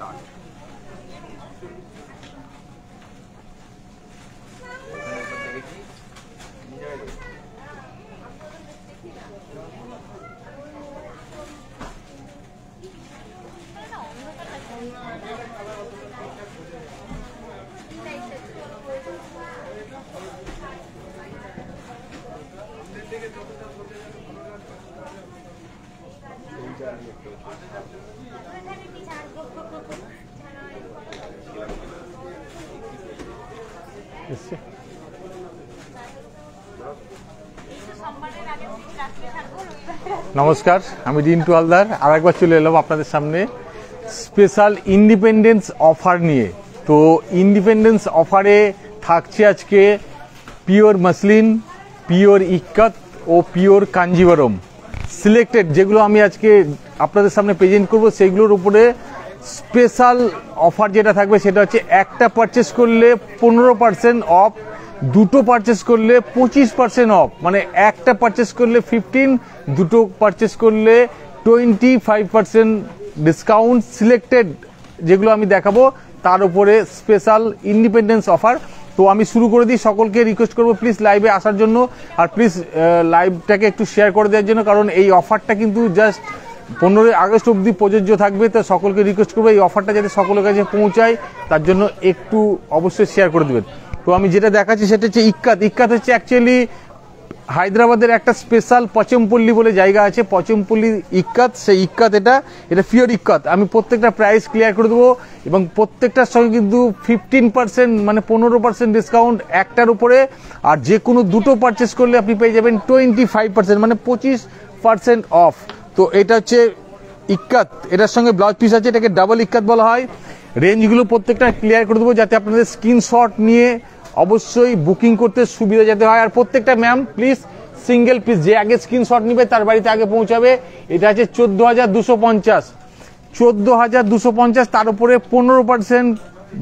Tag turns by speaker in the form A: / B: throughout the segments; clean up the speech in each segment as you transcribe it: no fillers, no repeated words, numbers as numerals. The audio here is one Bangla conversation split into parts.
A: স্টার্ট।
B: নমস্কার, আমি রিন্টু হালদার আর একবার চলে এলাম আপনাদের সামনে স্পেশাল ইন্ডিপেন্ডেন্স অফার নিয়ে। তো ইন্ডিপেন্ডেন্স অফারে থাকছে আজকে পিওর মসলিন, পিওর ইক্কাত ও পিওর কাঞ্জিভারম সিলেক্টেড, যেগুলো আমি আজকে আপনাদের সামনে প্রেজেন্ট করব। সেগুলোর উপরে স্পেশাল অফার যেটা থাকবে সেটা হচ্ছে একটা পারচেস করলে 15% অফ, দুটো পারচেস করলে 25% অফ, মানে একটা পারচেস করলে 15, দুটো পারচেস করলে 25% ডিসকাউন্ট। সিলেক্টেড যেগুলো আমি দেখাবো তার উপরে স্পেশাল ইন্ডিপেন্ডেন্স অফার। তো আমি শুরু করে দিই। সকলকে রিকোয়েস্ট করবো প্লিজ লাইভে আসার জন্য, আর প্লিজ লাইভটাকে একটু শেয়ার করে দেওয়ার জন্য, কারণ এই অফারটা কিন্তু জাস্ট 15 আগস্ট অবধি প্রযোজ্য থাকবে। তো সকলকে রিকোয়েস্ট করবো এই অফারটা যাতে সকলের কাছে পৌঁছায় তার জন্য একটু অবশ্যই শেয়ার করে দেবেন। তো আমি যেটা দেখাচ্ছি সেটা হচ্ছে ইক্কাত। ইক্কাত হচ্ছে অ্যাকচুয়ালি হায়দ্রাবাদের একটা স্পেশাল পচমপল্লী বলে জায়গা আছে, পচমপল্লী ইক্কাত। সেই ইক্কাত এটা পিওর ইক্কাত। আমি প্রত্যেকটা প্রাইস ক্লিয়ার করে দেবো এবং প্রত্যেকটার সঙ্গে কিন্তু 15% মানে 15% ডিসকাউন্ট একটার উপরে, আর যে কোনো দুটো পারচেস করলে আপনি পেয়ে যাবেন 25% মানে 25% অফ। তো এটা হচ্ছে ইক্কাত, এটার সঙ্গে ব্লাউজ পিস আছে, এটাকে ডাবল ইক্কাত বলা হয়। রেঞ্জগুলো প্রত্যেকটা ক্লিয়ার করে দেবো যাতে আপনাদের স্ক্রিনশট নিয়ে অবশ্যই বুকিং করতে সুবিধা যাতে হয়। আর প্রত্যেকটা ম্যাম প্লিজ সিঙ্গেল পিস, যে আগে স্ক্রিনশট নিবে তার বাড়িতে আগে পৌঁছাবে। এটা আছে 14,250, 14,250, তার উপরে 15%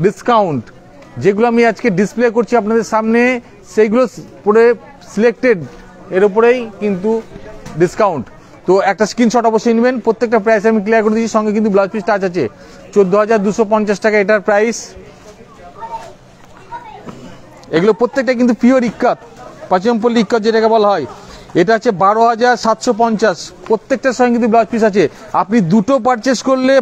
B: ডিসকাউন্ট। যেগুলো আমি আজকে ডিসপ্লে করছি আপনাদের সামনে সেইগুলো পরে সিলেক্টেড, এর উপরেই কিন্তু ডিসকাউন্ট। তো একটা স্ক্রিনশট অবশ্যই নেবেন। প্রত্যেকটা প্রাইস আমি ক্লিয়ার করে দিচ্ছি, সঙ্গে কিন্তু ব্লাউজ পিস টাচ আছে। 14,250 টাকা এটার প্রাইস। এগুলো প্রত্যেকটা কিন্তু পিওর ইক্কাত, পচমপল্লী ইক্কাত যেটাকে বলা হয়। এটা হচ্ছে 12,750, প্রত্যেকটার সঙ্গে কিন্তু ব্লাউজ পিস আছে। আপনি দুটো পারচেস করলে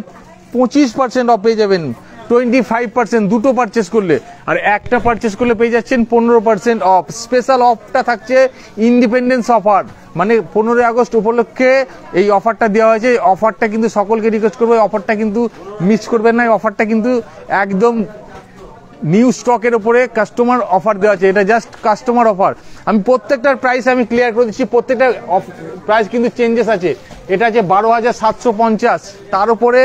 B: 25% অফ পেয়ে যাবেন, 25% দুটো পারচেস করলে, আর একটা পারচেস করলে পেয়ে যাচ্ছেন 15% অফ। স্পেশাল অফটা থাকছে ইন্ডিপেন্ডেন্স অফার, মানে 15 আগস্ট উপলক্ষে এই অফারটা দেওয়া হয়েছে। এই অফারটা কিন্তু সকলকে রিকোয়েস্ট করবো, এই অফারটা কিন্তু মিস করবেন না। এই অফারটা কিন্তু একদম নিউ স্টকের উপরে কাস্টমার অফার দেওয়া আছে, এটা জাস্ট কাস্টমার অফার। আমি প্রত্যেকটার প্রাইস আমি ক্লিয়ার করে দিচ্ছি, প্রত্যেকটা প্রাইস কিন্তু চেঞ্জেস আছে। এটা আছে 12,750, তার উপরে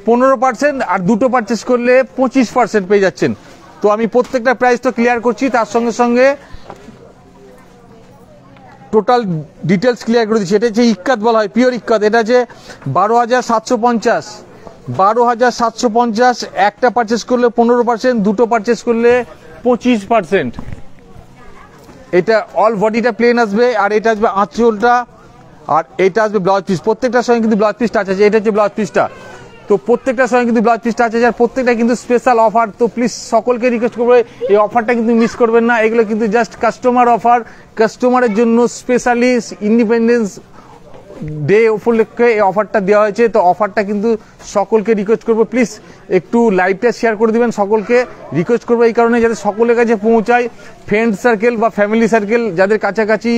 B: 15%, আর দুটো পারচেস করলে 25% পেয়ে যাচ্ছেন। তো আমি প্রত্যেকটা প্রাইস তো ক্লিয়ার করছি, তার সঙ্গে সঙ্গে টোটাল ডিটেলস ক্লিয়ার করে দিচ্ছি। এটা হচ্ছে ইক্কাত বলা হয়, পিওর ইক্কাত। এটা আছে 12,750, 12,750, একটা পারচেস করলে 15%, দুটো পারচেস করলে 25%। এটা অল বডিটা প্লেন আসবে, আর এটা আসবে আঁচলটা, আর এটা আসবে ব্লাউজ পিস। প্রত্যেকটার সঙ্গে কিন্তু ব্লাউজ পিস টাচ আছে। এটা হচ্ছে ব্লাউজ পিসটা। তো প্রত্যেকটার সঙ্গে কিন্তু ব্লাউজ পিস টাচ আছে, আর প্রত্যেকটা কিন্তু স্পেশাল অফার। তো প্লিজ সকলকে রিকোয়েস্ট করবো এই অফারটা কিন্তু মিস করবেন না। এগুলো কিন্তু জাস্ট কাস্টমার অফার, কাস্টমারের জন্য স্পেশালি ইন্ডিপেন্ডেন্স ডে উপলক্ষে এই অফারটা দেওয়া হয়েছে। তো অফারটা কিন্তু সকলকে রিকোয়েস্ট করবো প্লিজ একটু লাইভটা শেয়ার করে দিবেন। সকলকে রিকোয়েস্ট করবো এই কারণে যাতে সকলের কাছে পৌঁছায়, ফ্রেন্ড সার্কেল বা ফ্যামিলি সার্কেল যাদের কাছাকাছি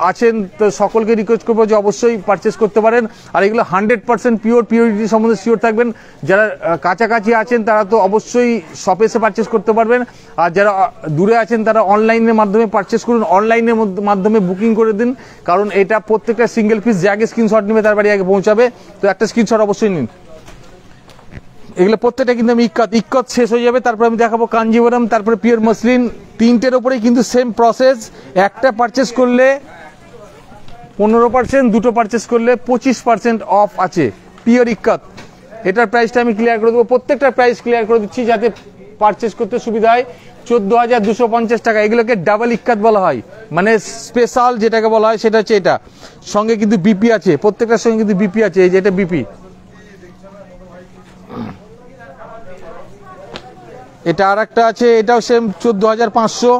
B: আছেন, তো সকলকে রিকোয়েস্ট করবো যে অবশ্যই পারচেস করতে পারেন। আর এগুলো 100% পিওরিটি সম্বন্ধে শিওর থাকবেন। যারা কাছাকাছি আছেন তারা তো অবশ্যই শপে এসে পারচেস করতে পারবেন, আর যারা দূরে আছেন তারা অনলাইনের মাধ্যমে পারচেস করুন, অনলাইনের মাধ্যমে বুকিং করে দিন, কারণ এটা প্রত্যেকটা সিঙ্গেল পিস যে আগে স্ক্রিনশট নেবে তার বাড়ি আগে পৌঁছাবে। তো একটা স্ক্রিনশট অবশ্যই নিন। এগুলো প্রত্যেকটা কিন্তু আমি ইক্কাত শেষ হয়ে যাবে, তারপরে আমি দেখাবো কাঞ্জিভারম, তারপরে পিওর মসলিন। তিনটের ওপরেই কিন্তু সেম প্রসেস। একটা পারচেস করলে 15%, দুটো পারচেস করলে 25% অফ আছে, পিওর ইক্কাত। এটার প্রাইসটা আমি ক্লিয়ার করে দেবো, প্রত্যেকটার প্রাইস ক্লিয়ার করে দিচ্ছি যাতে পারচেস করতে সুবিধা হয়। 14,250 টাকা। এগুলোকে ডাবল ইক্কাত বলা হয়, মানে স্পেশাল যেটাকে বলা হয় সেটা হচ্ছে এটা। সঙ্গে কিন্তু বিপি আছে, প্রত্যেকটার সঙ্গে কিন্তু বিপি আছে। এই যে এটা বিপি, এটা আর একটা আছে, এটাও সেম 14,500।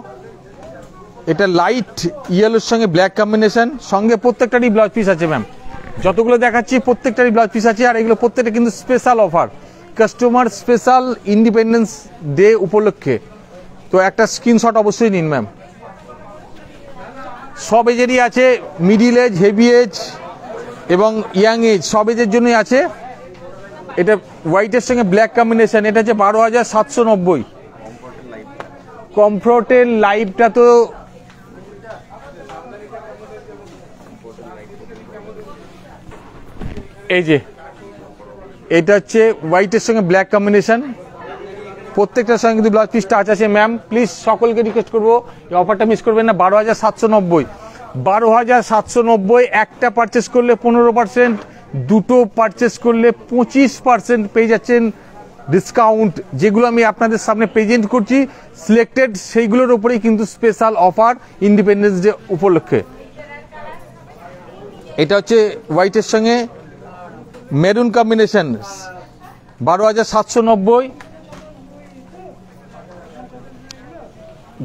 B: এটা লাইট ইয়েলোর সঙ্গে ব্ল্যাক কম্বিনেশন, সঙ্গে প্রত্যেকটারই ব্লাউজ পিস আছে ম্যাম। যতগুলো দেখাচ্ছি প্রত্যেকটারই ব্লাউজ পিস আছে, আর এগুলো প্রত্যেকটা কিন্তু special offer, customer special independence day উপলক্ষে। তো একটা স্ক্রিনশট অবশ্যই নিন ম্যাম। সব এজেরই আছে, মিডিল এজ, হেভি এজ এবং ইয়াং এজ, সব এজের জন্যই আছে। এটা হোয়াইটের সঙ্গে ব্ল্যাক কম্বিনেশন, এটা হচ্ছে 12,790। কমফোর্টের লাইভটা তো এই যে এটা হচ্ছে হোয়াইটের সঙ্গে ব্ল্যাক কম্বিনেশন, প্রত্যেকটার সঙ্গে কিন্তু ব্লাউজ পিস টাচ আছে ম্যাম। প্লিজ সকলকে রিকোয়েস্ট করবো এই অফারটা মিস করবেন না। 12,790, 12,790। একটা পারচেস করলে 15%, দুটো পারচেস করলে 25% পেয়ে যাচ্ছেন ডিসকাউন্ট। যেগুলো আমি আপনাদের সামনে প্রেজেন্ট করছি সিলেক্টেড, সেইগুলোর উপরেই কিন্তু স্পেশাল অফার ইন্ডিপেন্ডেন্স ডে উপলক্ষে। এটা হচ্ছে হোয়াইটের সঙ্গে মেরুন কম্বিনেশন, 12,790।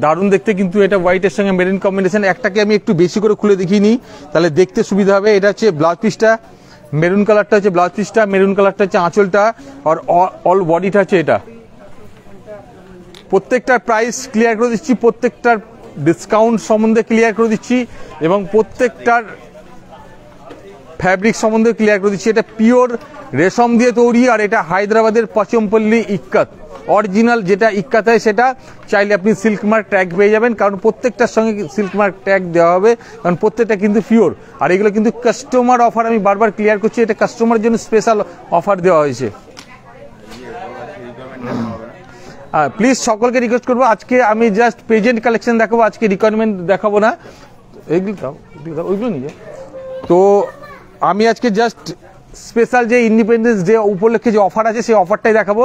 B: দারুণ দেখতে কিন্তু এটা হোয়াইটের সঙ্গে মেরুন কম্বিনেশন। একটাকে আমি একটু বেশি করে খুলে দেখিয়ে নিই, তাহলে দেখতে সুবিধা হবে। এটা হচ্ছে ব্লাউজ পিসটা, মেরুন কালারটা হচ্ছে ব্লাউজ পিসটা, মেরুন কালারটা হচ্ছে আঁচলটা, আর অল বডিটা হচ্ছে এটা। প্রত্যেকটার প্রাইস ক্লিয়ার করে দিচ্ছি, প্রত্যেকটার ডিসকাউন্ট সম্বন্ধে ক্লিয়ার করে দিচ্ছি, এবং প্রত্যেকটার ফ্যাব্রিক সম্বন্ধে ক্লিয়ার করে দিচ্ছি। এটা পিওর রেশম দিয়ে তৈরি, আর এটা হায়দ্রাবাদের পচমপল্লী ইক্কাত অরিজিনাল যেটা ইক্কাত হয় সেটা। চাইলে আপনি সিল্ক মার্ক ট্যাগ পেয়ে যাবেন, কারণ প্রত্যেকটার সঙ্গে সিল্ক মার্ক ট্যাগ দেওয়া হবে, কারণ প্রত্যেকটা কিন্তু পিওর। আর এগুলো কিন্তু কাস্টমার অফার, আমি বারবার ক্লিয়ার করছি, এটা কাস্টমারের জন্য স্পেশাল অফার দেওয়া হয়েছে। প্লিজ সকলকে রিকোয়েস্ট করবো, আজকে আমি জাস্ট প্রেজেন্ট কালেকশন দেখাবো, আজকে রিকোয়ারমেন্ট দেখাবো না। ওইগুলো নিয়ে তো আমি আজকে জাস্ট স্পেশাল যে ইন্ডিপেন্ডেন্স ডে উপলক্ষে যে অফার আছে সেই অফারটাই দেখাবো।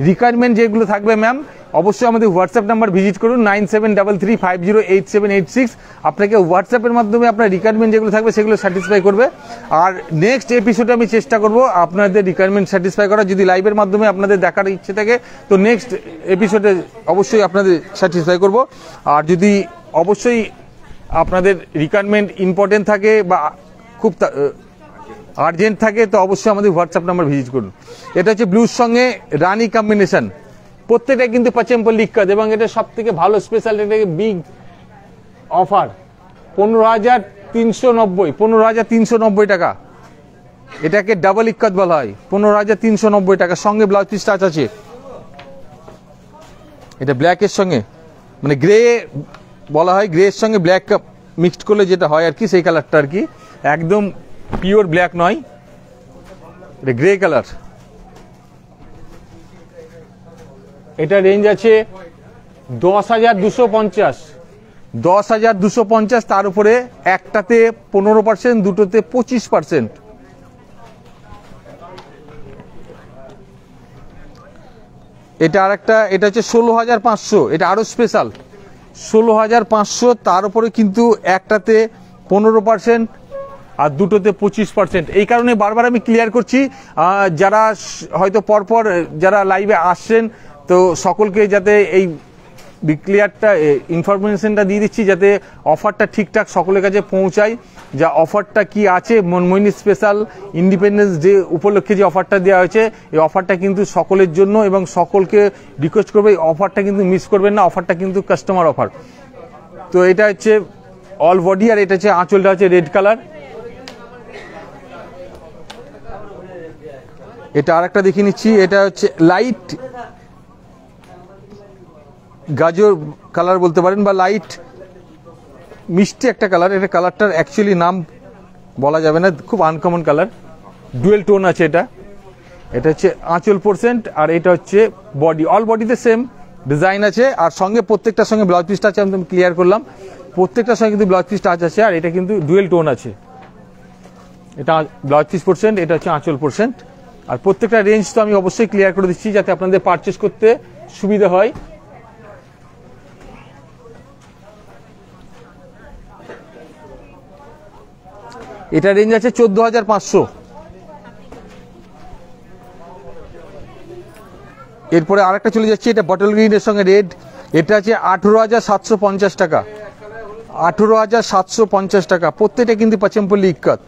B: রিকোয়ারমেন্ট যেগুলো থাকবে ম্যাম অবশ্যই আমাদের হোয়াটসঅ্যাপ নাম্বার ভিজিট করুন 9733508786। আপনাকে হোয়াটসঅ্যাপের মাধ্যমে আপনার রিকোয়ারমেন্ট যেগুলো থাকবে সেগুলো স্যাটিসফাই করবে। আর নেক্সট এপিসোডে আমি চেষ্টা করব আপনাদের রিকোয়ারমেন্ট স্যাটিসফাই করা। যদি লাইভের মাধ্যমে আপনাদের দেখার ইচ্ছে থাকে তো নেক্সট এপিসোডে অবশ্যই আপনাদের স্যাটিসফাই করব। আর যদি অবশ্যই আপনাদের রিকোয়ারমেন্ট ইম্পর্টেন্ট থাকে বা খুব আর্জেন্ট থাকে তো অবশ্যই আমাদের হোয়াটসঅ্যাপ নাম্বার ভিজিট করুন। এটা হচ্ছে ব্লুর সঙ্গে রানি কম্বিনেশন, প্রত্যেকটা কিন্তু পচমপল্লী ইক্কাত, এবং এটা সব থেকে ভালো স্পেশাল, এটাকে বিগ অফার 15,390, 15,390 টাকা। এটাকে ডাবল ইক্কাত বলা হয়, 15,390 টাকা। সঙ্গে ব্লাউজ পিস টাচ আছে। এটা ব্ল্যাকের সঙ্গে মানে গ্রে বলা হয়, গ্রে এর সঙ্গে ব্ল্যাক মিক্সড করলে যেটা হয় আর কি, সেই কালারটা আর কি, একদম পিওর ব্ল্যাক নয়, এটা গ্রে কালার। এটা রেঞ্জ আছে 10,250, 10,250। তার উপরে একটাতে 15%, দুটোতে 25%। এটা আর একটা, এটা হচ্ছে 16,500, এটা আরো স্পেশাল 16,500। তার উপরে কিন্তু একটাতে 15% আর দুটোতে 25%। এই কারণে বারবার আমি ক্লিয়ার করছি, যারা হয়তো পরপর যারা লাইভে আসছেন তো সকলকে যাতে এই ক্লিয়ারটা ইনফরমেশনটা দিয়ে দিচ্ছি, যাতে অফারটা ঠিকঠাক সকলের কাছে পৌঁছায়। যা অফারটা কি আছে, মনমোহিনী স্পেশাল ইন্ডিপেন্ডেন্স ডে উপলক্ষে যে অফারটা দেওয়া হয়েছে, এই অফারটা কিন্তু সকলের জন্য, এবং সকলকে রিকোয়েস্ট করবে এই অফারটা কিন্তু মিস করবেন না। অফারটা কিন্তু কাস্টমার অফার। তো এটা হচ্ছে অল বডি, আর এটা হচ্ছে আঁচলটা হচ্ছে রেড কালার। এটা আর একটা দেখিয়ে নিচ্ছি, এটা হচ্ছে লাইট গাজর কালার বলতে পারেন, বা লাইট মিষ্টি একটা কালার। এটা কালারটার অ্যাকচুয়ালি নাম বলা যাবে না, খুব আনকমন কালার, ডুয়েল টোন আছে এটা। এটা হচ্ছে আঁচল %, আর এটা হচ্ছে বডি। অল বডিতে সেম ডিজাইন আছে, আর সঙ্গে প্রত্যেকটার সঙ্গে ব্লাউজ পিসটা আছে। আমি ক্লিয়ার করলাম, প্রত্যেকটার সঙ্গে কিন্তু ব্লাউজ পিস টাচ আছে, আর এটা কিন্তু ডুয়েল টোন আছে। এটা ব্লাউজ পিস %, এটা হচ্ছে আঁচল %। আর প্রত্যেকটা রেঞ্জ তো আমি অবশ্যই ক্লিয়ার করে দিচ্ছি যাতে আপনাদের পারচেস করতে সুবিধা হয়। এটা রেঞ্জ আছে 14,500। এরপরে আরেকটা চলে যাচ্ছে, এটা বটল গ্রিনের সঙ্গে রেড, এটা আছে 18,750 টাকা, 18,750 টাকা। প্রত্যেকটা কিন্তু পাচমপল্লি ইক্কত।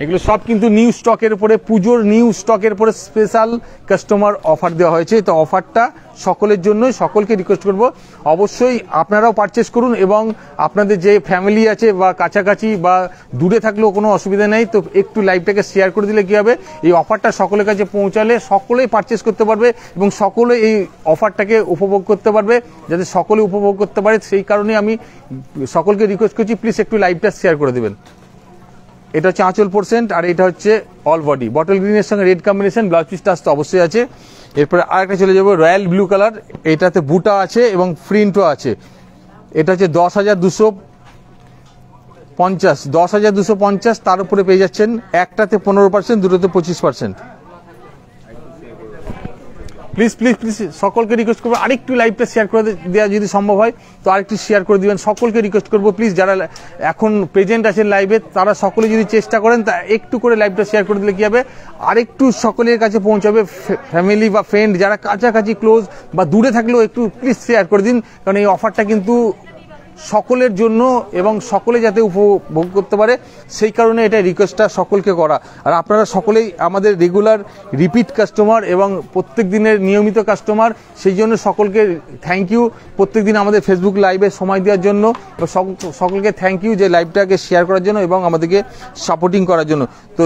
B: এগুলো সব কিন্তু নিউ স্টকের উপরে, পুজোর নিউ স্টকের উপরে স্পেশাল কাস্টমার অফার দেওয়া হয়েছে। তো অফারটা সকলের জন্যই, সকলকে রিকোয়েস্ট করব অবশ্যই আপনারাও পারচেস করুন, এবং আপনাদের যে ফ্যামিলি আছে বা কাছাকাছি বা দূরে থাকলেও কোনো অসুবিধা নেই, তো একটু লাইভটাকে শেয়ার করে দিলে কী হবে, এই অফারটা সকলের কাছে পৌঁছালে সকলেই পারচেস করতে পারবে এবং সকলে এই অফারটাকে উপভোগ করতে পারবে। যাতে সকলে উপভোগ করতে পারে সেই কারণে আমি সকলকে রিকোয়েস্ট করছি, প্লিজ একটু লাইভটা শেয়ার করে দেবেন। এটা হচ্ছে আঁচল %, আর এটা হচ্ছে অল বডি বটল গ্রিনের সঙ্গে রেড কম্বিনেশন, ব্লাউজ পিসটা তো অবশ্যই আছে। এরপরে আরেকটা চলে যাবো রয়্যাল ব্লু কালার, এটাতে বুটা আছে এবং প্রিন্টও আছে। এটা হচ্ছে 10,250, 10,250, তার উপরে পেয়ে যাচ্ছেন একটাতে 15%, দুটোতে 25%। প্লিজ প্লিজ প্লিজ সকলকে রিকোয়েস্ট করবো আরেকটু লাইভটা শেয়ার করে দেওয়া যদি সম্ভব হয় তো আরেকটু শেয়ার করে দিবেন। সকলকে রিকোয়েস্ট করবো প্লিজ, যারা এখন প্রেজেন্ট আছেন লাইভে তারা সকলে যদি চেষ্টা করেন তা একটু করে লাইভটা শেয়ার করে দিলে কী হবে, আরেকটু সকলের কাছে পৌঁছাবে। ফ্যামিলি বা ফ্রেন্ড যারা কাছাকাছি ক্লোজ বা দূরে থাকলেও একটু প্লিজ শেয়ার করে দিন, কারণ এই অফারটা কিন্তু সকলের জন্য এবং সকলে যাতে উপভোগ করতে পারে সেই কারণে এটা রিকোয়েস্টটা সকলকে করা। আর আপনারা সকলেই আমাদের রেগুলার রিপিট কাস্টমার এবং প্রত্যেক দিনের নিয়মিত কাস্টমার, সেই জন্য সকলকে থ্যাংক ইউ প্রত্যেক দিন আমাদের ফেসবুক লাইভে সময় দেওয়ার জন্য। সকলকে থ্যাংক ইউ যে লাইভটাকে শেয়ার করার জন্য এবং আমাদেরকে সাপোর্টিং করার জন্য। তো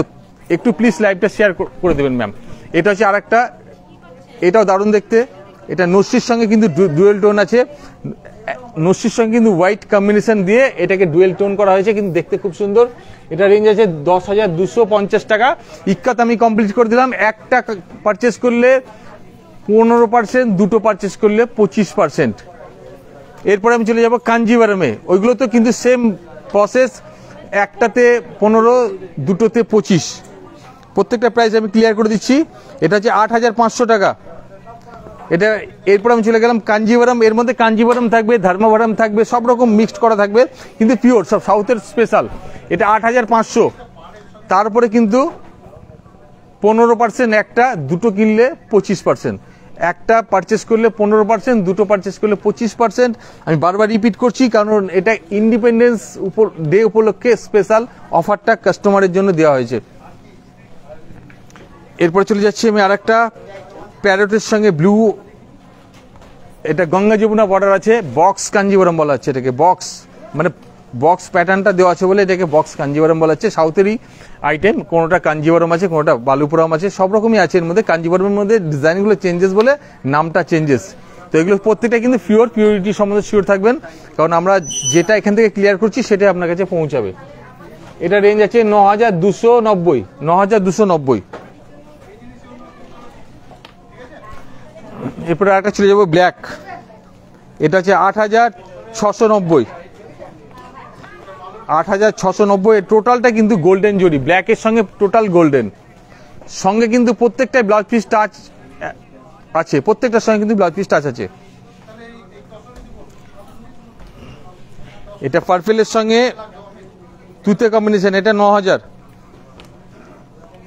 B: একটু প্লিজ লাইভটা শেয়ার করে দেবেন ম্যাম। এটা হচ্ছে আরেকটা, এটাও দারুণ দেখতে, এটা নস্যির সঙ্গে কিন্তু ডুয়েল টোন আছে, নস্যির সঙ্গে কিন্তু হোয়াইট কম্বিনেশন দিয়ে এটাকে ডুয়েল টোন করা হয়েছে, কিন্তু দেখতে খুব সুন্দর। এটা রেঞ্জ আছে 10,250 টাকা। ইক্কাত আমি কমপ্লিট করে দিলাম। একটা পারচেস করলে 15%, দুটো পারচেস করলে 25%। এরপরে আমি চলে যাব কাঞ্জিভারমে, ওইগুলো তো কিন্তু সেম প্রসেস, একটাতে 15, দুটোতে 25। প্রত্যেকটা প্রাইস আমি ক্লিয়ার করে দিচ্ছি। এটা হচ্ছে 8,500 টাকা এটা। এরপর আমি চলে গেলাম কাঞ্জিভারম, এর মধ্যে কাঞ্জিভারম থাকবে, ধর্মভারম থাকবে, সব রকম মিক্সড করা থাকবে, কিন্তু পিওর সব সাউথের স্পেশাল। এটা 8,500, তারপরে কিন্তু 15%, একটা দুটো কিনলে 25%, একটা পারচেস করলে 15%, দুটো পারচেস করলে 25%। আমি বারবার রিপিট করছি কারণ এটা ইন্ডিপেন্ডেন্স ডে উপলক্ষে স্পেশাল অফারটা কাস্টমারের জন্য দেওয়া হয়েছে। এরপর চলে যাচ্ছি আমি আরেকটা প্যারোটের সঙ্গে ব্লু, এটা গঙ্গা যমুনা বর্ডার আছে, বক্স কাঞ্জিভারম বলা হচ্ছে এটাকে। বক্স মানে বক্স প্যাটার্নটা দেওয়া আছে বলে এটাকে বক্স কাঞ্জিভারম বলা হচ্ছে। সাউথেরই আইটেম, কোনোটা কাঞ্জিভারম আছে, কোনোটা বালুপুরম আছে, সব রকমই আছে এর মধ্যে। কাঞ্জিভারমের মধ্যে ডিজাইনগুলো চেঞ্জেস বলে নামটা চেঞ্জেস। তো এগুলো প্রত্যেকটা কিন্তু পিওরিটি সম্বন্ধে শিওর থাকবেন, কারণ আমরা যেটা এখান থেকে ক্লিয়ার করছি সেটাই আপনার কাছে পৌঁছাবে। এটা রেঞ্জ আছে 9,290, 9,290। এরপরে আরেকটা চলে যাবো ব্ল্যাক, এটা হচ্ছে 8,690, 8,690। টোটালটা কিন্তু গোল্ডেন জরি, ব্ল্যাকের সঙ্গে টোটাল গোল্ডেন, সঙ্গে কিন্তু প্রত্যেকটাই ব্লাউজ পিস টাচ আছে, প্রত্যেকটার সঙ্গে কিন্তু ব্লাউজ পিস টাচ আছে। এটা পার্পেলের সঙ্গে তুতে কম্বিনেশন, এটা 9,000,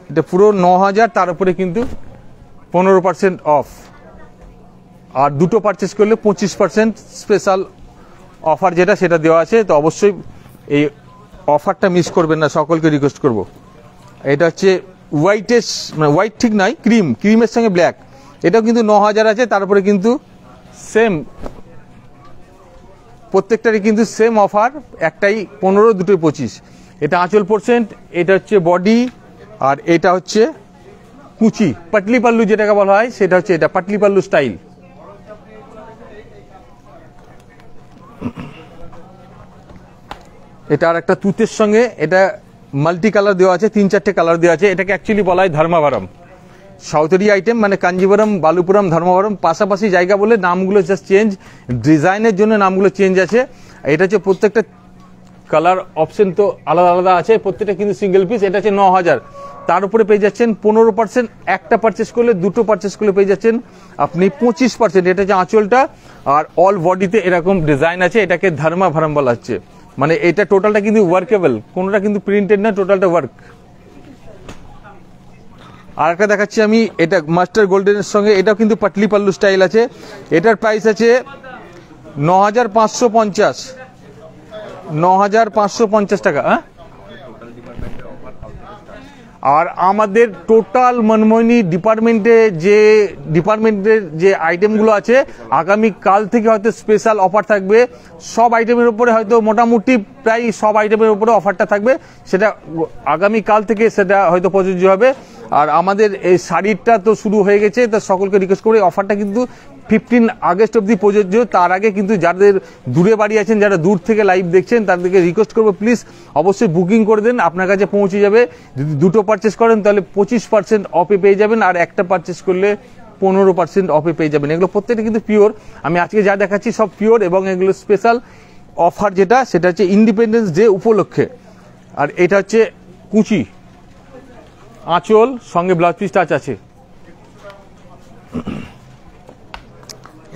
B: এটা পুরো 9,000, তার উপরে কিন্তু 15% অফ, আর দুটো পারচেস করলে 25% স্পেশাল অফার যেটা সেটা দেওয়া আছে। তো অবশ্যই এই অফারটা মিস করবেন না, সকলকে রিকোয়েস্ট করব। এটা হচ্ছে হোয়াইটের, মানে হোয়াইট ঠিক নয়, ক্রিমের সঙ্গে ব্ল্যাক, এটাও কিন্তু 9,000 আছে, তারপরে কিন্তু সেম প্রত্যেকটারই কিন্তু সেম অফার, একটাই 15, দুটোই 25। এটা আঁচল %, এটা হচ্ছে বডি, আর এটা হচ্ছে কুচি পাটলি পাল্লু যেটাকে বলা হয়, সেটা হচ্ছে এটা পাটলি পাল্লু স্টাইল। এটা আর একটা তুতের সঙ্গে, এটা মাল্টি কালার দেওয়া আছে, 3-4টে কালার দেওয়া আছে। এটাকে অ্যাকচুয়ালি বলা হয় ধর্মাভারম, সাউথেরই আইটেম, মানে কাঞ্জিভারম, বালুপুরম, ধর্মাভারম পাশাপাশি জায়গা বলে নামগুলো জাস্ট চেঞ্জ, ডিজাইনের জন্য নামগুলো চেঞ্জ আছে। এটা হচ্ছে প্রত্যেকটা কালার অপশন তো আলাদা আলাদা আছে, প্রত্যেকটা কিন্তু সিঙ্গেল পিস। এটা হচ্ছে 9,000, তার উপরে পেয়ে যাচ্ছেন 15%, একটা পারচেস করলে, দুটো পারচেস করলে পেয়ে যাচ্ছেন আপনি 25%। এটা হচ্ছে আঁচলটা, আর অল বডিতে এরকম ডিজাইন আছে, এটাকে ধর্মাভারম বলা হচ্ছে। মানে এটা টোটালটা কিন্তু ওয়ার্কেবল, কোনোটা কিন্তু প্রিন্টেড না, টোটালটা ওয়ার্ক। আর একটা দেখাচ্ছি আমি, এটা মাস্টার গোল্ডেনের সঙ্গে, এটাও কিন্তু পাটলি পাল্লু স্টাইল আছে। এটার প্রাইস আছে 9,550, 9,550 টাকা। হ্যাঁ, আর আমাদের টোটাল মনমোহিনী ডিপার্টমেন্টের যে আইটেমগুলো আছে, আগামী কাল থেকে হয়তো স্পেশাল অফার থাকবে। সব আইটেমের উপরে হয়তো মোটামুটি প্রায় সব আইটেমের উপরে অফারটা থাকবে, সেটা আগামী কাল থেকে সেটা হয়তো প্রযোজ্য হবে। আর আমাদের এই শাড়িটা তো শুরু হয়ে গেছে, তা সকলকে রিকোয়েস্ট করে অফারটা কিন্তু 15 আগস্ট অবধি প্রযোজ্য। তার আগে কিন্তু যাদের দূরে বাড়ি আছেন, যারা দূর থেকে লাইভ দেখছেন, তাদেরকে রিকোয়েস্ট করবো প্লিজ অবশ্যই বুকিং করে দেন, আপনার কাছে পৌঁছে যাবে। যদি দুটো পারচেস করেন তাহলে 25% অফে পেয়ে যাবেন, আর একটা পারচেস করলে 15% অফে পেয়ে যাবেন। এগুলো প্রত্যেকটা কিন্তু পিওর, আমি আজকে যা দেখাচ্ছি সব পিওর, এবং এগুলো স্পেশাল অফার যেটা, সেটা হচ্ছে ইন্ডিপেন্ডেন্স ডে উপলক্ষে। আর এটা হচ্ছে কুচি, আঁচল সঙ্গে ব্লাউজ পিস টাচ আছে।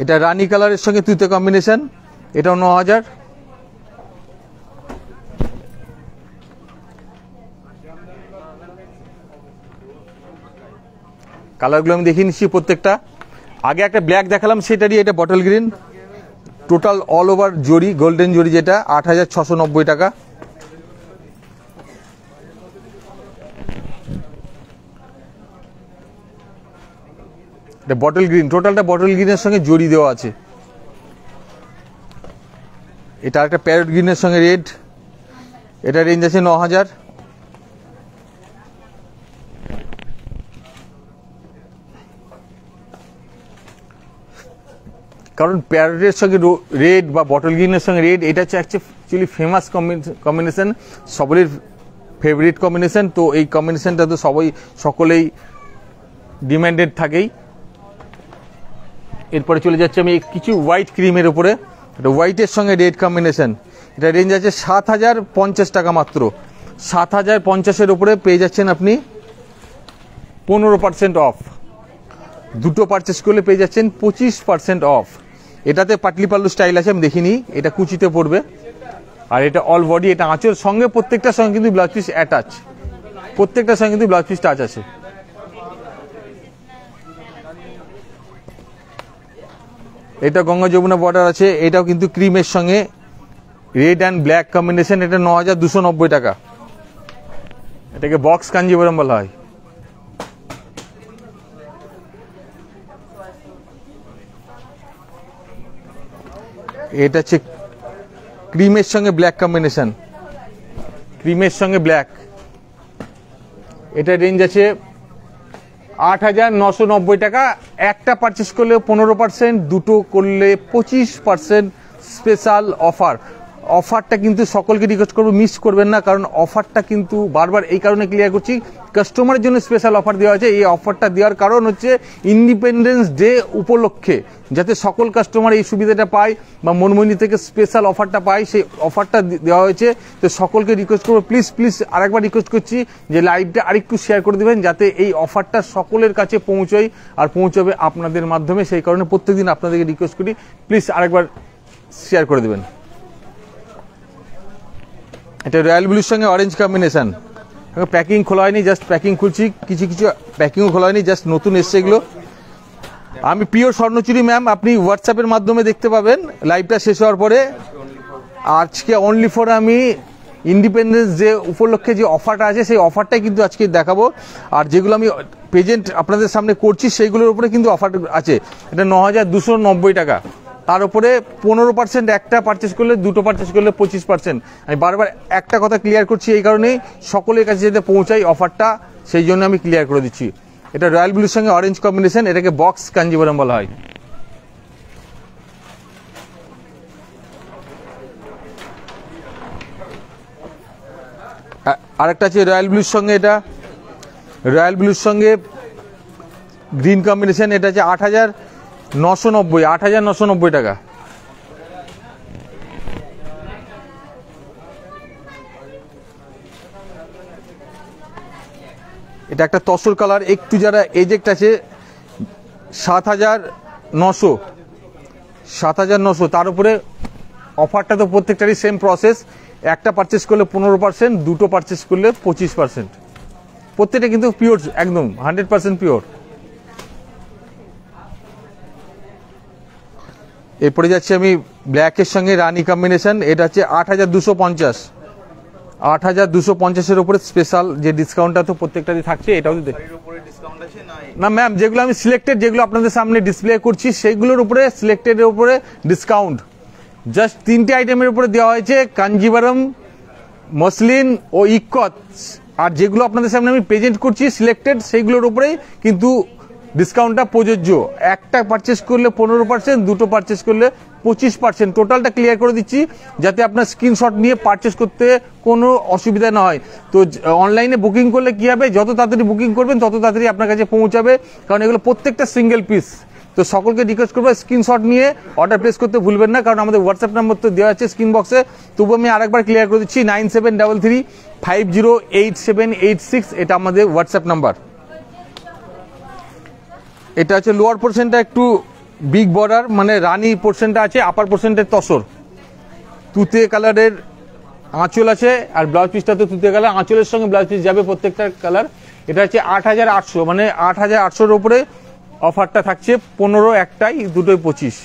B: এটা রানী কালারের সঙ্গে তুতে কম্বিনেশন, এটাও 9,000। কালারগুলো আমি দেখিয়ে নিচ্ছি প্রত্যেকটা। আগে একটা ব্ল্যাক দেখালাম, সেটারই এটা bottle green, total all over জরি, গোল্ডেন জরি, যেটা 8,690 টাকা। এটা বটল গ্রিন, টোটালটা বটল গ্রিনের সঙ্গে জড়ি দেওয়া আছে। এটা একটা প্যারট গ্রিনের সঙ্গে রেড, এটা রেঞ্জ আছে 9,000। কারণ প্যারটের সঙ্গে রেড বা বটল গ্রিনের সঙ্গে রেড, এটা হচ্ছে অ্যাকচুয়ালি ফেমাস কম্বিনেশন, সবারই ফেভারিট কম্বিনেশন। তো এই কম্বিনেশনটা তো সকলেই ডিমান্ডেড থাকেই। এরপরে চলে যাচ্ছে আমি কিছু হোয়াইট ক্রিমের উপরে, এটা হোয়াইটের সঙ্গে রেড কম্বিনেশন। এটা রেঞ্জ আছে 7,050 টাকা মাত্র। 7,050-এর উপরে পেয়ে যাচ্ছেন আপনি 15% অফ। দুটো পারচেস করলে পেয়ে যাচ্ছেন 25% অফ। এটাতে পাটলি পাল্লু স্টাইল আছে, আমি দেখিনি, এটা কুচিতে পড়বে। আর এটা অল বডি, এটা আঁচল সঙ্গে, প্রত্যেকটার সঙ্গে কিন্তু ব্লাউজ পিস অ্যাটাচ, প্রত্যেকটার সঙ্গে কিন্তু ব্লাউজ পিস টাচ আছে। এটা গঙ্গা যমুনা বর্ডার আছে, এটাও কিন্তু ক্রিমের সঙ্গে রেড অ্যান্ড ব্ল্যাক কম্বিনেশন, এটা 9,290 টাকা। এটাকে বক্স কাঞ্জিবরম বলা হয়। এটা হচ্ছে ক্রিমের সঙ্গে ব্ল্যাক কম্বিনেশন, ক্রিমের সঙ্গে ব্ল্যাক। এটা রেঞ্জ আছে 8,990 টাকা। একটা পারচেস করলে 15%, দুটো করলে 25% স্পেশাল অফার। অফারটা কিন্তু সকলকে রিকোয়েস্ট করবো মিস করবেন না, কারণ অফারটা কিন্তু বারবার এই কারণে ক্লিয়ার করছি, কাস্টমারের জন্য স্পেশাল অফার দেওয়া হয়েছে। এই অফারটা দেওয়ার কারণ হচ্ছে ইন্ডিপেন্ডেন্স ডে উপলক্ষে, যাতে সকল কাস্টমার এই সুবিধাটা পায় বা মনমোহিনী থেকে স্পেশাল অফারটা পায়, সেই অফারটা দেওয়া হয়েছে। তো সকলকে রিকোয়েস্ট করবো প্লিজ আরেকবার রিকোয়েস্ট করছি যে লাইভটা আরেকটু শেয়ার করে দেবেন, যাতে এই অফারটা সকলের কাছে পৌঁছয়, আর পৌঁছবে আপনাদের মাধ্যমে। সেই কারণে প্রত্যেকদিন আপনাদেরকে রিকোয়েস্ট করি প্লিজ আরেকবার শেয়ার করে দেবেন। এটা রয়্যাল ব্লুর সঙ্গে অরেঞ্জ কম্বিনেশন, প্যাকিং খোলা হয়নি, জাস্ট প্যাকিং খুলছি, কিছু প্যাকিংও খোলা হয়নি, জাস্ট নতুন এসছে এগুলো। আমি পিওর স্বর্ণচুরি ম্যাম, আপনি হোয়াটসঅ্যাপের মাধ্যমে দেখতে পাবেন লাইভটা শেষ হওয়ার পরে। আজকে অনলি ফর আমি ইন্ডিপেন্ডেন্স ডে উপলক্ষে যে অফারটা আছে, সেই অফারটাই কিন্তু আজকে দেখাবো। আর যেগুলো আমি প্রেজেন্ট আপনাদের সামনে করছি, সেইগুলোর উপরে কিন্তু অফার আছে। এটা 9,290 টাকা, তার উপরে 15%, একটা পারচেস করলে, দুটো পারচেস করলে 25%। আমি বারবার একটা কথা ক্লিয়ার করছি, এই কারণেই সকলের কাছে যাতে পৌঁছাই অফারটা, সেই জন্য আমি ক্লিয়ার করে দিচ্ছি। এটা রয়্যাল ব্লুর সঙ্গে অরেঞ্জ কম্বিনেশন, এটাকে বক্স কাঞ্জিবরম বলা হয়। আরেকটা আছে রয়্যাল ব্লুর সঙ্গে, এটা রয়্যাল ব্লুর সঙ্গে গ্রিন কম্বিনেশন, এটা আছে 8,990 টাকা। এটা একটা তসর কালার, একটু যারা এজেক্ট আছে, 7,900, তার উপরে অফারটা তো প্রত্যেকটারই সেম প্রসেস। একটা পারচেস করলে 15%, দুটো পারচেস করলে 25%। প্রত্যেকটা কিন্তু পিওর, একদম 100% পিওর। এরপরে যাচ্ছি আমি ব্ল্যাকের সঙ্গে রানি কম্বিনেশন, এটা হচ্ছে 8250। 8250-এর উপরে স্পেশাল যে ডিসকাউন্টটা তো প্রত্যেকটারই থাকছে, এটাও না ম্যাম, যেগুলো আমি সিলেক্টেড, যেগুলো আপনাদের সামনে ডিসপ্লে করছি সেইগুলোর উপরে সিলেক্টেডের উপরে ডিসকাউন্ট জাস্ট 3টে আইটেমের উপরে দেওয়া হয়েছে, কাঞ্জিভারম, মসলিন ও ইক্কত। আর যেগুলো আপনাদের সামনে আমি প্রেজেন্ট করছি সিলেক্টেড, সেইগুলোর উপরেই কিন্তু ডিসকাউন্টটা প্রযোজ্য। একটা পারচেস করলে 15%, দুটো পারচেস করলে 25%। টোটালটা ক্লিয়ার করে দিচ্ছি যাতে আপনার স্ক্রিনশট নিয়ে পারচেস করতে কোনো অসুবিধা না হয়। তো অনলাইনে বুকিং করলে কি হবে, যত তাড়াতাড়ি বুকিং করবেন তত তাড়াতাড়ি আপনার কাছে পৌঁছাবে, কারণ এগুলো প্রত্যেকটা সিঙ্গেল পিস। তো সকলকে রিকোয়েস্ট করবো স্ক্রিনশট নিয়ে অর্ডার প্লেস করতে ভুলবেন না, কারণ আমাদের হোয়াটসঅ্যাপ নাম্বার তো দেওয়া আছে স্ক্রিন বক্সে। তবু আমি আরেকবার ক্লিয়ার করে দিচ্ছি, 9733508786, এটা আমাদের হোয়াটসঅ্যাপ নাম্বার। এটা হচ্ছে লোয়ার পোর্শনটা একটু বিগ বর্ডার, মানে রানি পোর্শনটা আছে, আপার পোর্শনটা তসর, তুতে কালারের আঁচল আছে, আর ব্লাউজ পিসটা তো তুতে কালার, আঁচলের সঙ্গে ব্লাউজ পিস যাবে প্রত্যেকটা কালার। এটা হচ্ছে 8800, মানে 8800-এর উপরে অফারটা থাকছে। 15 একটাই, দুটোই 25।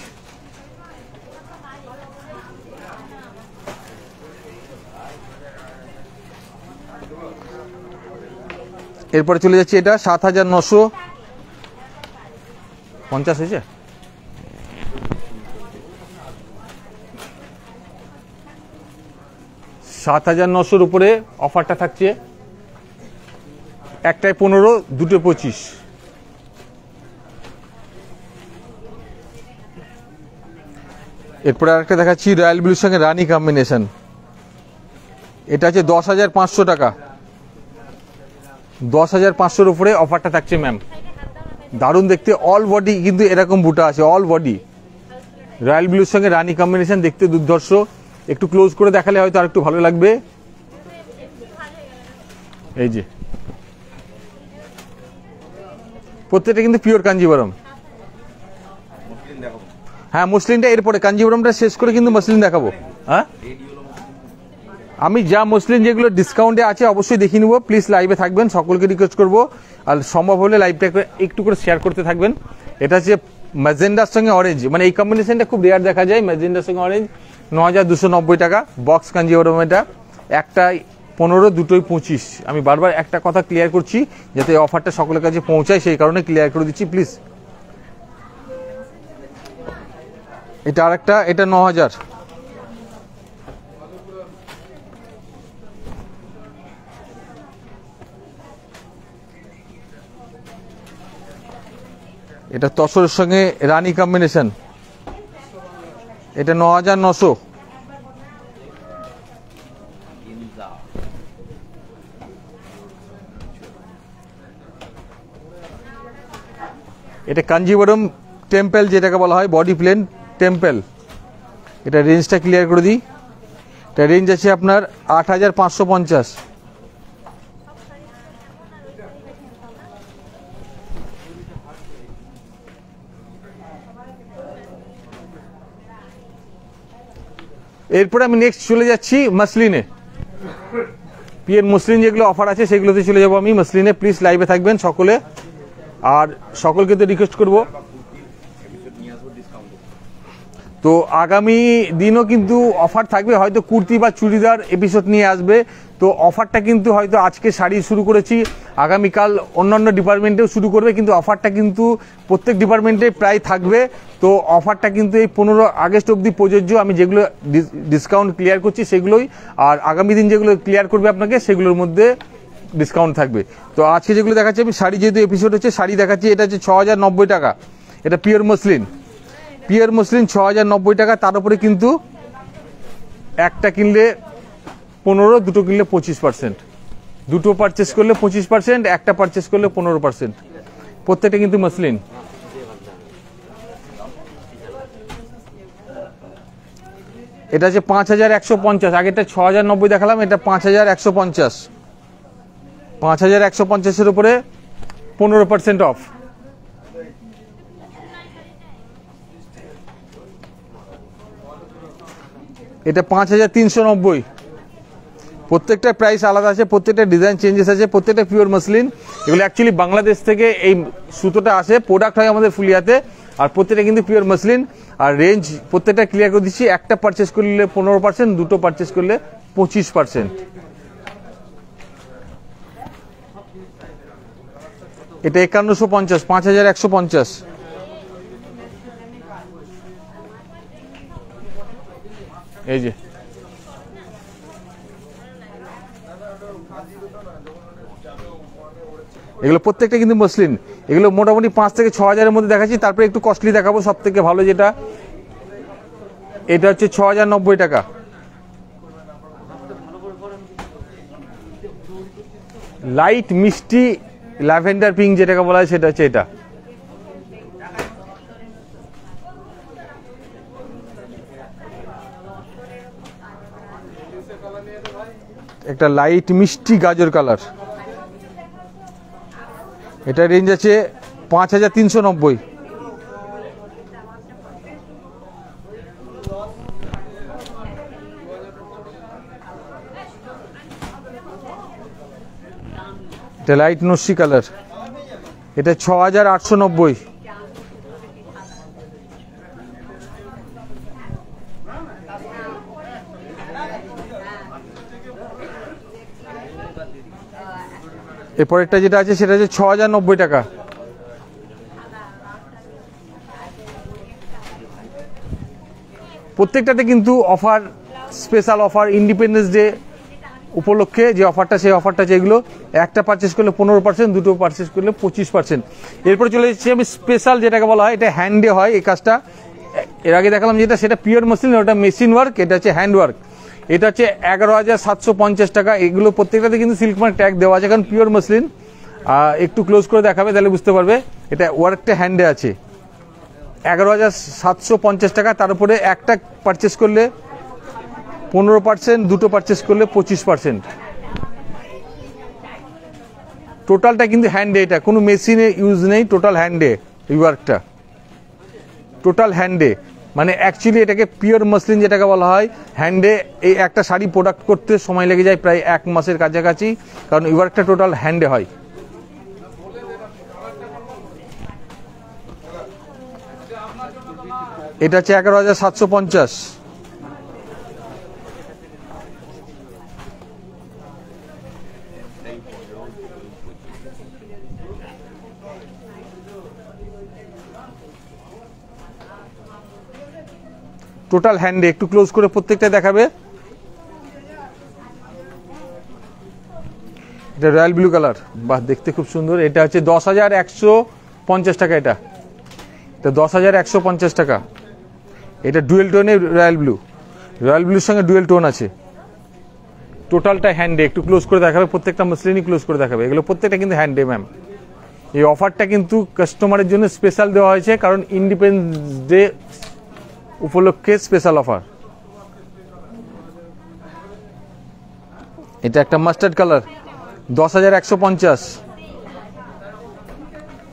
B: এরপরে চলে যাচ্ছে এটা 7950 হয়েছে, 7900-এর উপরে অফারটা থাকছে, একটাই 15, দুটো 25। এরপরে আরেকটা দেখাচ্ছি রয়্যাল ব্লুর সঙ্গে রানি কম্বিনেশন, এটা হচ্ছে 10,500 টাকা। 10,500-এর উপরে অফারটা থাকছে ম্যাম। দারুণ দেখতে, অল বডি কিন্তু এরকম বুটা আছে, অল বডি রয়্যাল ব্লুর সঙ্গে রানি কম্বিনেশন, দেখতে দুর্ধর্ষ। একটু ক্লোজ করে দেখালে হয়তো আর একটু ভালো লাগবে। এই যে প্রত্যেকটা কিন্তু পিওর কাঞ্জিভারম। হ্যাঁ, মসলিনটা এরপরে, কাঞ্জিভারমটা শেষ করে কিন্তু মসলিন দেখাবো। হ্যাঁ, আমি যা মসলিন যেগুলো ডিসকাউন্টে আছে অবশ্যই দেখিয়ে নেবো। প্লিজ লাইভে থাকবেন, সকলকে রিকোয়েস্ট করবো, আর সম্ভব হলে লাইভটা একটু করে শেয়ার করতে থাকবেন। এটা হচ্ছে ম্যাজেন্ডার সঙ্গে অরেঞ্জ, মানে এই কম্বিনেশনটা খুব রেয়ার দেখা যায়, ম্যাজেন্ডার সঙ্গে অরেঞ্জ। 9290 টাকা বক্স কাঞ্জিভারম, এটা একটাই 15, দুটোই 25। আমি বারবার একটা কথা ক্লিয়ার করছি যাতে অফারটা সকলের কাছে পৌঁছায়, সেই কারণে ক্লিয়ার করে দিচ্ছি প্লিজ। এটা আরেকটা, এটা 9000। এটা তসরের সঙ্গে রানি কম্বিনেশন, এটা 9900। এটা কাঞ্জিভারম টেম্পল, যেটাকে বলা হয় বডি প্লেন টেম্পল। এটা রেঞ্জটা ক্লিয়ার করে দিই, এটা রেঞ্জ আছে আপনার 8550। এরপরে আমি নেক্সট চলে যাচ্ছি মসলিনে, পিওর মসলিন যেগুলো অফার আছে সেগুলোতে চলে যাবো আমি মসলিনে। প্লিজ লাইভে থাকবেন সকলে, আর সকলকে তো রিকোয়েস্ট করবো। তো আগামী দিনও কিন্তু অফার থাকবে, হয়তো কুর্তি বা চুড়িদার এপিসোড নিয়ে আসবে। তো অফারটা কিন্তু হয়তো আজকে শাড়ি শুরু করেছি, আগামীকাল অন্যান্য ডিপার্টমেন্টেও শুরু করবে, কিন্তু অফারটা কিন্তু প্রত্যেক ডিপার্টমেন্টে প্রায় থাকবে। তো অফারটা কিন্তু এই 15 আগস্ট অবধি প্রযোজ্য। আমি যেগুলো ডিসকাউন্ট ক্লিয়ার করছি সেগুলোই, আর আগামী দিন যেগুলো ক্লিয়ার করবে আপনাকে সেগুলোর মধ্যে ডিসকাউন্ট থাকবে। তো আজকে যেগুলো দেখাচ্ছি আমি শাড়ি, যেহেতু এপিসোড হচ্ছে শাড়ি দেখাচ্ছি, এটা হচ্ছে 6090 টাকা। এটা পিওর মসলিন, পিওর মসলিন 6090 টাকা। তার উপরে কিন্তু একটা কিনলে 15, দুটো কিনলে 25%, দুটো পারচেস করলে 25%, একটা পারচেস করলে 15%। প্রত্যেকটা কিন্তু মসলিন। এটা হচ্ছে 5150, আগেটা 6090 দেখালাম, এটা 5150। 5150-এর উপরে 15% অফ। এটা 5390, প্রত্যেকটা প্রাইস আলাদা আছে, প্রত্যেকটা ডিজাইন চেঞ্জেস আছে, প্রত্যেকটা পিওর মসলিন। এগুলো অ্যাকচুয়ালি বাংলাদেশ থেকে এই সুতোটা আসে, প্রোডাক্ট হয় আমাদের ফুলিয়াতে, আর প্রত্যেকটা কিন্তু পিওর মসলিন। আর রেঞ্জ প্রত্যেকটা ক্লিয়ার করে দিচ্ছি, একটা পারচেস করলে 15%, দুটো পারচেস করলে 25%। এটা 5150, 5150। এই যে এগুলো প্রত্যেকটা কিন্তু মসলিন। এগুলো মোটামুটি 5 থেকে 6 হাজারের মধ্যে দেখাচ্ছি, তারপরে একটু কস্টলি দেখাবো। সব থেকে ভালো যেটা, এটা হচ্ছে 6090 টাকা। লাইট মিষ্টি ল্যাভেন্ডার পিঙ্ক যেটাকে বলা হয়, সেটা হচ্ছে এটা। একটা লাইট মিষ্টি গাজর কালার, এটা রেঞ্জ আছে 5390। এটা লাইট নস্যি কালার, এটা 6890। এরপরেরটা যেটা আছে সেটা হচ্ছে 6090 টাকা। প্রত্যেকটাতে কিন্তু offer, special offer, independence day উপলক্ষে যে অফারটা, সেই অফারটা যেগুলো একটা পারচেস করলে 15%, দুটো পারচেস করলে 25%। এরপরে চলে এসেছি আমি স্পেশাল যেটাকে বলা হয়, এটা হ্যান্ডে হয় এই কাজটা। এর আগে দেখালাম যেটা, সেটা পিওর মেশিন, ওটা মেশিন ওয়ার্ক, এটা হচ্ছে হ্যান্ড ওয়ার্ক। এটা হচ্ছে 11750 টাকা। এগুলো প্রত্যেকটাতে কিন্তু সিল্ক মার্ক ট্যাগ দেওয়া আছে, কারণ পিওর মসলিন। একটু ক্লোজ করে দেখাবে, তাহলে বুঝতে পারবে। এটা ওয়ার্কটা হ্যান্ডে আছে, 11750 টাকা। তার উপরে একটা পারচেস করলে 15%, দুটো পারচেস করলে 25%। টোটালটা কিন্তু হ্যান্ডে, এটা কোনো মেশিনে ইউজ নেই, টোটাল হ্যান্ডে এই ওয়ার্কটা, টোটাল হ্যান্ডে। মানে অ্যাকচুয়ালি এটাকে পিওর মসলিন যেটাকে বলা হয়, হ্যান্ডে। এই একটা শাড়ি প্রোডাক্ট করতে সময় লেগে যায় প্রায় 1 মাসের কাছাকাছি, কারণ এই ওয়ার্কটা টোটাল হ্যান্ডে হয়। এটা হচ্ছে 11750। টোটাল হ্যান্ডে, একটু ক্লোজ করে প্রত্যেকটা দেখাবে। এটা রয়্যাল ব্লু কালার, বাহ দেখতে খুব সুন্দর। এটা হচ্ছে 10150 টাকা। এটা 10150 টাকা। এটা ডুয়েল টোনের রয়্যাল ব্লু, রয়্যাল ব্লুর সঙ্গে ডুয়েল টোন আছে। টোটালটা হ্যান্ডে, একটু ক্লোজ করে দেখাবে। প্রত্যেকটা মসলিনই ক্লোজ করে দেখাবে। এগুলো প্রত্যেকটা কিন্তু হ্যান্ডে ম্যাম। এই অফারটা কিন্তু কাস্টমারের জন্য স্পেশাল দেওয়া হয়েছে, কারণ ইন্ডিপেন্ডেন্স ডে উপলক্ষে স্পেশাল অফার। এটা একটা মাস্টার্ড কালার, 10150।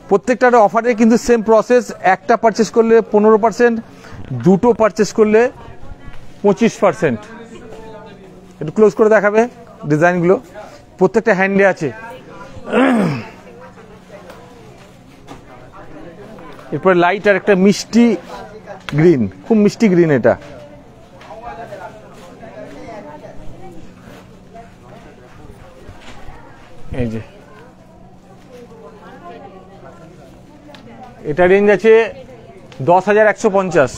B: প্রত্যেকটার অফারে কিন্তু সেম প্রসেস, একটা পারচেস করলে 15%, দুটো পারচেস করলে 25%। একটু ক্লোজ করে দেখাবে ডিজাইনগুলো, প্রত্যেকটা হ্যান্ডে আছে। এরপরে লাইট আর একটা মিষ্টি গ্রিন, খুব মিষ্টি গ্রিন। এটা এই যে, এটা রেঞ্জ আছে 10150।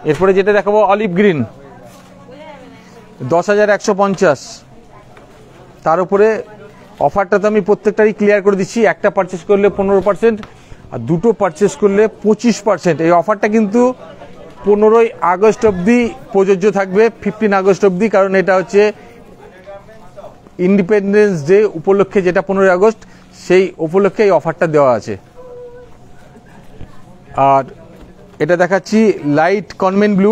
B: এরপরে যেটা দেখাবো অলিভ গ্রিন, 10150। তার উপরে অফারটা তো আমি প্রত্যেকটারই ক্লিয়ার করে দিচ্ছি, একটা পারচেস করলে 15%, আর দুটো পারচেস করলে 25%। এই অফারটা কিন্তু 15ই আগস্ট অবধি প্রযোজ্য থাকবে, 15 আগস্ট অবধি, কারণ এটা হচ্ছে ইন্ডিপেন্ডেন্স ডে উপলক্ষে, যেটা 15ই আগস্ট, সেই উপলক্ষে এই অফারটা দেওয়া আছে। আর এটা দেখাচ্ছি লাইট কনভেন্ট ব্লু,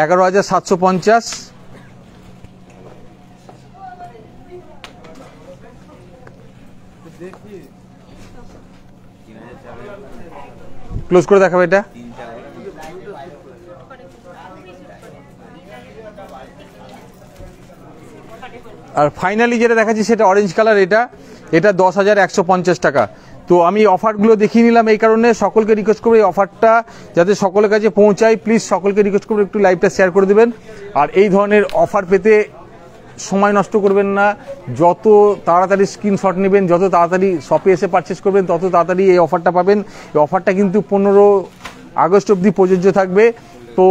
B: 11750। ক্লোজ করে দেখাবে এটা। আর ফাইনালি যেটা দেখাচ্ছি সেটা অরেঞ্জ কালার, এটা 10,150 টাকা। তো আমি অফারগুলো দেখিয়ে নিলাম এই কারণে, সকলকে রিকোয়েস্ট করবো এই অফারটা যাতে সকলের কাছে পৌঁছায়, প্লিজ সকলকে রিকোয়েস্ট করবো একটু লাইভটা শেয়ার করে দেবেন। আর এই ধরনের অফার পেতে সময় নষ্ট করবেন না, যত তাড়াতাড়ি স্ক্রিনশট নেবেন, যত তাড়াতাড়ি শপে এসে পারচেস করবেন তত তাড়াতাড়ি এই অফারটা পাবেন। এই অফারটা কিন্তু 15 আগস্ট অবধি প্রযোজ্য থাকবে। তো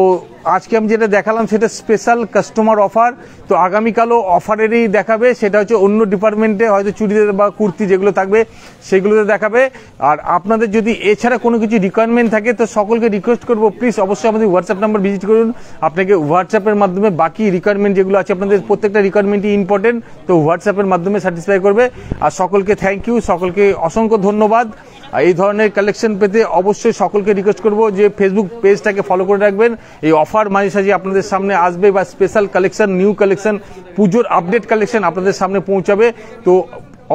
B: আজকে আমি যেটা দেখালাম সেটা স্পেশাল কাস্টমার অফার। তো আগামীকালও অফারেরই দেখাবে, সেটা হচ্ছে অন্য ডিপার্টমেন্টে হয়তো চুড়িদার বা কুর্তি যেগুলো থাকবে সেগুলোতে দেখাবে। আর আপনাদের যদি এছাড়া কোনো কিছু রিকোয়ারমেন্ট থাকে তো সকলকে রিকোয়েস্ট করবো প্লিজ অবশ্যই আমাদের হোয়াটসঅ্যাপ নাম্বার ভিজিট করুন। আপনাকে হোয়াটসঅ্যাপের মাধ্যমে বাকি রিকোয়ারমেন্ট যেগুলো আছে, আপনাদের প্রত্যেকটা রিকোয়ারমেন্টই ইম্পর্টেন্ট, তো হোয়াটসঅ্যাপের মাধ্যমে স্যাটিসফাই করবে। আর সকলকে থ্যাংক ইউ, সকলকে অসংখ্য ধন্যবাদ। আর এই ধরনের কালেকশন পেতে অবশ্যই সকলকে রিকোয়েস্ট করবো যে ফেসবুক পেজটাকে ফলো করে রাখবেন। এই অফার মাঝে সাঝে আপনাদের সামনে আসবে বা স্পেশাল কালেকশন, নিউ কালেকশন, পুজোর আপডেট কালেকশন আপনাদের সামনে পৌঁছাবে। তো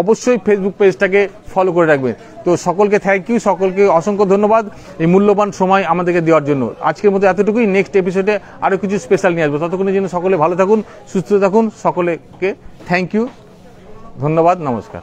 B: অবশ্যই ফেসবুক পেজটাকে ফলো করে রাখবেন। তো সকলকে থ্যাংক ইউ, সকলকে অসংখ্য ধন্যবাদ এই মূল্যবান সময় আমাদেরকে দেওয়ার জন্য। আজকের মতো এতটুকুই, নেক্সট এপিসোডে আরও কিছু স্পেশাল নিয়ে আসবো। ততক্ষণের জন্য সকলে ভালো থাকুন, সুস্থ থাকুন, সকলকে থ্যাংক ইউ, ধন্যবাদ, নমস্কার।